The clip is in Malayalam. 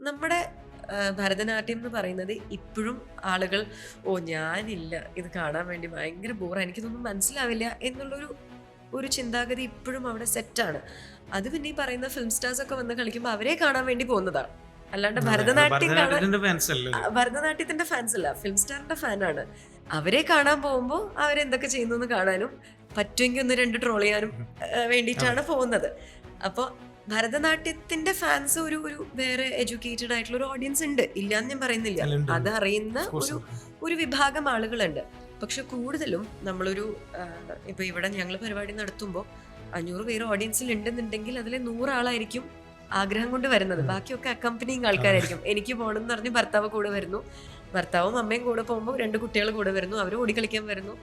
നമ്മുടെ ഭരതനാട്യം എന്ന് പറയുന്നത് ഇപ്പോഴും ആളുകൾ ഞാനില്ല ഇത് കാണാൻ വേണ്ടി ഭയങ്കര ബോറാ എനിക്കിതൊന്നും മനസ്സിലാവില്ല എന്നുള്ളൊരു ചിന്താഗതി ഇപ്പോഴും അവിടെ സെറ്റാണ്. അത് പിന്നെ ഈ പറയുന്ന ഫിലിം സ്റ്റാർസ് ഒക്കെ വന്ന് കളിക്കുമ്പോൾ അവരെ കാണാൻ വേണ്ടി പോകുന്നതാണ്, അല്ലാണ്ട് ഭരതനാട്യം കാണാൻ ഭരതനാട്യത്തിന്റെ ഫാൻസ് അല്ല, ഫിലിം സ്റ്റാറിന്റെ ഫാനാണ്. അവരെ കാണാൻ പോകുമ്പോൾ അവരെന്തൊക്കെ ചെയ്യുന്നു എന്ന് കാണാനും പറ്റുമെങ്കിൽ ഒന്ന് രണ്ട് ട്രോൾ ചെയ്യാനും വേണ്ടിയിട്ടാണ് പോകുന്നത്. അപ്പോൾ ഭരതനാട്യത്തിന്റെ ഫാൻസ് ഒരു വേറെ എഡ്യൂക്കേറ്റഡ് ആയിട്ടുള്ള ഒരു ഓഡിയൻസ് ഉണ്ട്, ഇല്ലാന്ന് ഞാൻ പറയുന്നില്ല. അതറിയുന്ന ഒരു വിഭാഗം ആളുകളുണ്ട്. പക്ഷെ കൂടുതലും നമ്മളൊരു ഇപ്പൊ ഇവിടെ ഞങ്ങൾ പരിപാടി നടത്തുമ്പോൾ 500 പേര് ഓഡിയൻസിൽ ഉണ്ടെന്നുണ്ടെങ്കിൽ അതിൽ 100 ആളായിരിക്കും ആഗ്രഹം കൊണ്ട് വരുന്നത്, ബാക്കിയൊക്കെ അക്കമ്പനിങ് ആൾക്കാരായിരിക്കും. എനിക്ക് പോകണമെന്ന് പറഞ്ഞ് ഭർത്താവ് കൂടെ വരുന്നു, ഭർത്താവും അമ്മയും കൂടെ പോകുമ്പോൾ 2 കുട്ടികൾ കൂടെ വരുന്നു, അവർ ഓടിക്കളിക്കാൻ വരുന്നു.